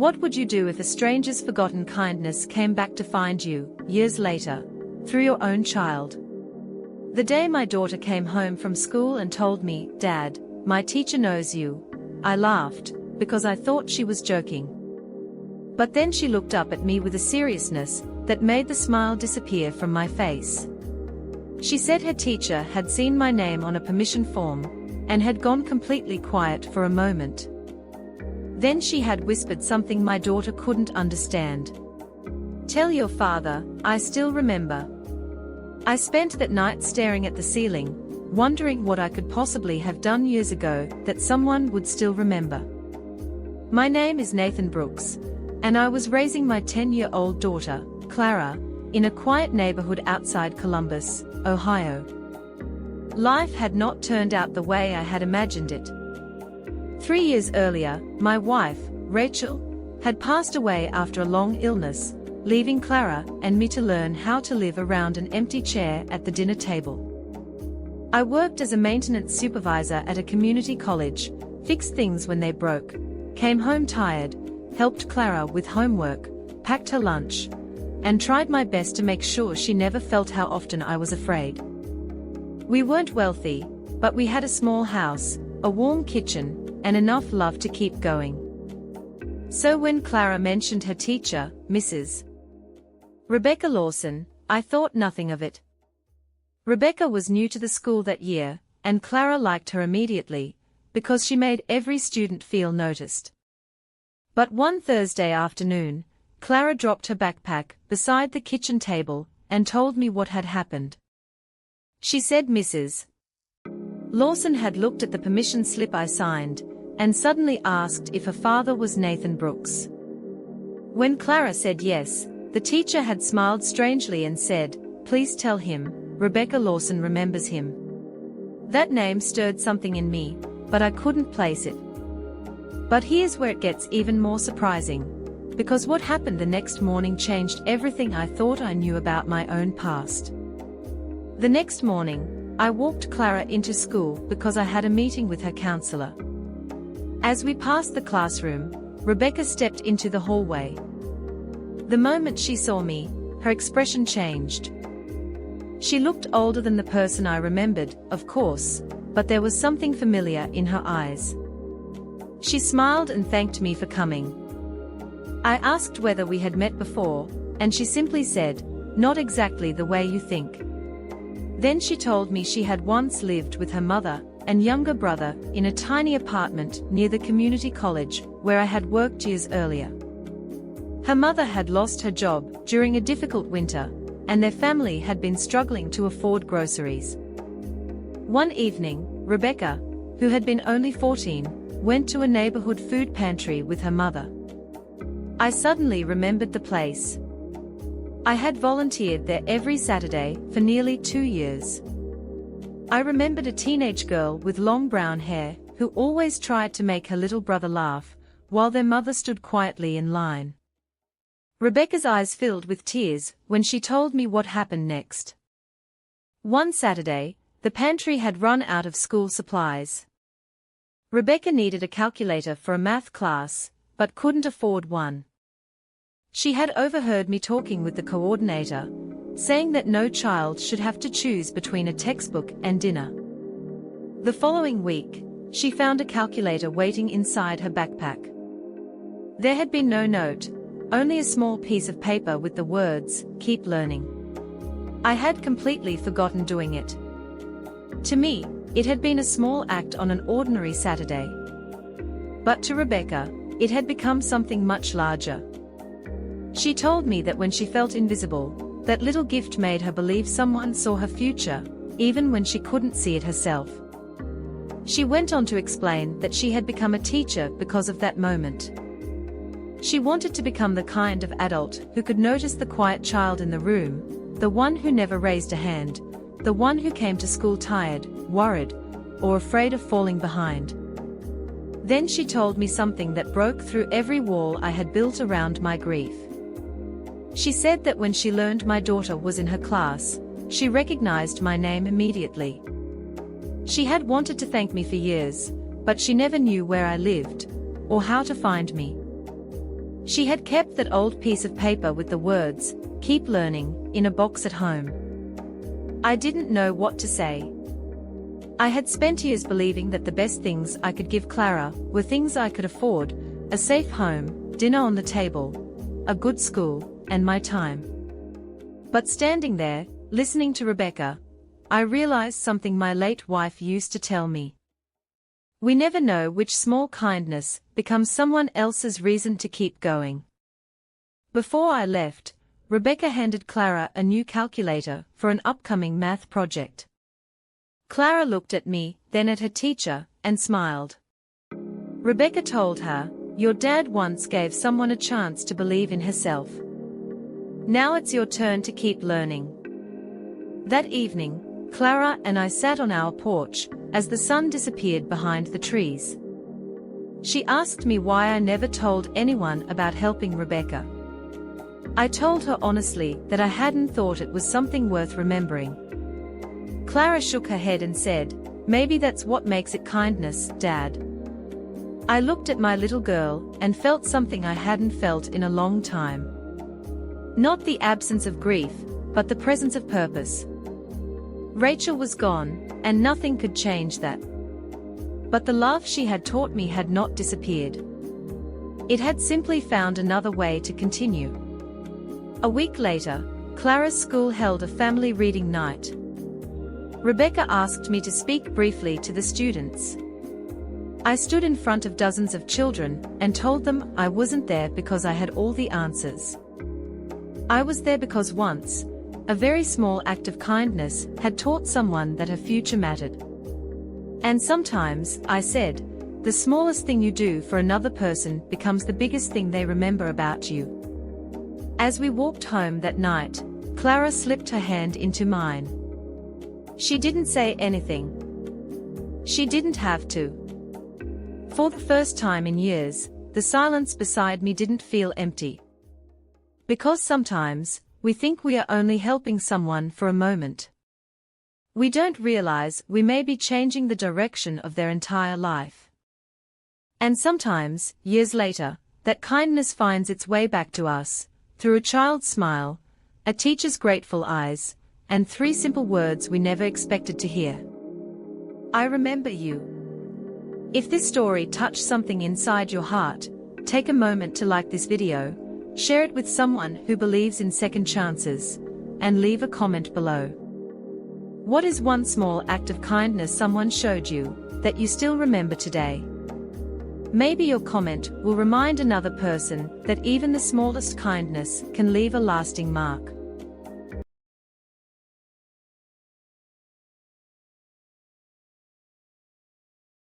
What would you do if a stranger's forgotten kindness came back to find you, years later, through your own child? The day my daughter came home from school and told me, "Dad, my teacher knows you," I laughed, because I thought she was joking. But then she looked up at me with a seriousness that made the smile disappear from my face. She said her teacher had seen my name on a permission form, and had gone completely quiet for a moment. Then she had whispered something my daughter couldn't understand. "Tell your father, I still remember." I spent that night staring at the ceiling, wondering what I could possibly have done years ago that someone would still remember. My name is Nathan Brooks, and I was raising my 10-year-old daughter, Clara, in a quiet neighborhood outside Columbus, Ohio. Life had not turned out the way I had imagined it. 3 years earlier, my wife, Rachel, had passed away after a long illness, leaving Clara and me to learn how to live around an empty chair at the dinner table. I worked as a maintenance supervisor at a community college, fixed things when they broke, came home tired, helped Clara with homework, packed her lunch, and tried my best to make sure she never felt how often I was afraid. We weren't wealthy, but we had a small house, a warm kitchen, and enough love to keep going. So when Clara mentioned her teacher, Mrs. Rebecca Lawson, I thought nothing of it. Rebecca was new to the school that year, and Clara liked her immediately, because she made every student feel noticed. But one Thursday afternoon, Clara dropped her backpack beside the kitchen table and told me what had happened. She said Mrs. Lawson had looked at the permission slip I signed, and suddenly asked if her father was Nathan Brooks. When Clara said yes, the teacher had smiled strangely and said, "Please tell him, Rebecca Lawson remembers him." That name stirred something in me, but I couldn't place it. But here's where it gets even more surprising, because what happened the next morning changed everything I thought I knew about my own past. The next morning, I walked Clara into school because I had a meeting with her counselor. As we passed the classroom, Rebecca stepped into the hallway. The moment she saw me, her expression changed. She looked older than the person I remembered, of course, but there was something familiar in her eyes. She smiled and thanked me for coming. I asked whether we had met before, and she simply said, "Not exactly the way you think." Then she told me she had once lived with her mother and younger brother in a tiny apartment near the community college where I had worked years earlier. Her mother had lost her job during a difficult winter, and their family had been struggling to afford groceries. One evening, Rebecca, who had been only 14, went to a neighborhood food pantry with her mother. I suddenly remembered the place. I had volunteered there every Saturday for nearly 2 years. I remembered a teenage girl with long brown hair who always tried to make her little brother laugh, while their mother stood quietly in line. Rebecca's eyes filled with tears when she told me what happened next. One Saturday, the pantry had run out of school supplies. Rebecca needed a calculator for a math class, but couldn't afford one. She had overheard me talking with the coordinator, saying that no child should have to choose between a textbook and dinner. The following week, she found a calculator waiting inside her backpack. There had been no note, only a small piece of paper with the words, "Keep learning." I had completely forgotten doing it. To me, it had been a small act on an ordinary Saturday. But to Rebecca, it had become something much larger. She told me that when she felt invisible, that little gift made her believe someone saw her future, even when she couldn't see it herself. She went on to explain that she had become a teacher because of that moment. She wanted to become the kind of adult who could notice the quiet child in the room, the one who never raised a hand, the one who came to school tired, worried, or afraid of falling behind. Then she told me something that broke through every wall I had built around my grief. She said that when she learned my daughter was in her class, she recognized my name immediately. She had wanted to thank me for years, but she never knew where I lived, or how to find me. She had kept that old piece of paper with the words, "Keep learning," in a box at home. I didn't know what to say. I had spent years believing that the best things I could give Clara were things I could afford: a safe home, dinner on the table, a good school, and my time. But standing there, listening to Rebecca, I realized something my late wife used to tell me. We never know which small kindness becomes someone else's reason to keep going. Before I left, Rebecca handed Clara a new calculator for an upcoming math project. Clara looked at me, then at her teacher, and smiled. Rebecca told her, "Your dad once gave someone a chance to believe in herself. Now it's your turn to keep learning." That evening, Clara and I sat on our porch as the sun disappeared behind the trees. She asked me why I never told anyone about helping Rebecca. I told her honestly that I hadn't thought it was something worth remembering. Clara shook her head and said, "Maybe that's what makes it kindness, Dad." I looked at my little girl and felt something I hadn't felt in a long time. Not the absence of grief, but the presence of purpose. Rachel was gone, and nothing could change that. But the love she had taught me had not disappeared. It had simply found another way to continue. A week later, Clara's school held a family reading night. Rebecca asked me to speak briefly to the students. I stood in front of dozens of children and told them I wasn't there because I had all the answers. I was there because once, a very small act of kindness had taught someone that her future mattered. And sometimes, I said, the smallest thing you do for another person becomes the biggest thing they remember about you. As we walked home that night, Clara slipped her hand into mine. She didn't say anything. She didn't have to. For the first time in years, the silence beside me didn't feel empty. Because sometimes, we think we are only helping someone for a moment. We don't realize we may be changing the direction of their entire life. And sometimes, years later, that kindness finds its way back to us, through a child's smile, a teacher's grateful eyes, and 3 simple words we never expected to hear. I remember you. If this story touched something inside your heart, take a moment to like this video, share it with someone who believes in second chances, and leave a comment below. What is one small act of kindness someone showed you that you still remember today? Maybe your comment will remind another person that even the smallest kindness can leave a lasting mark.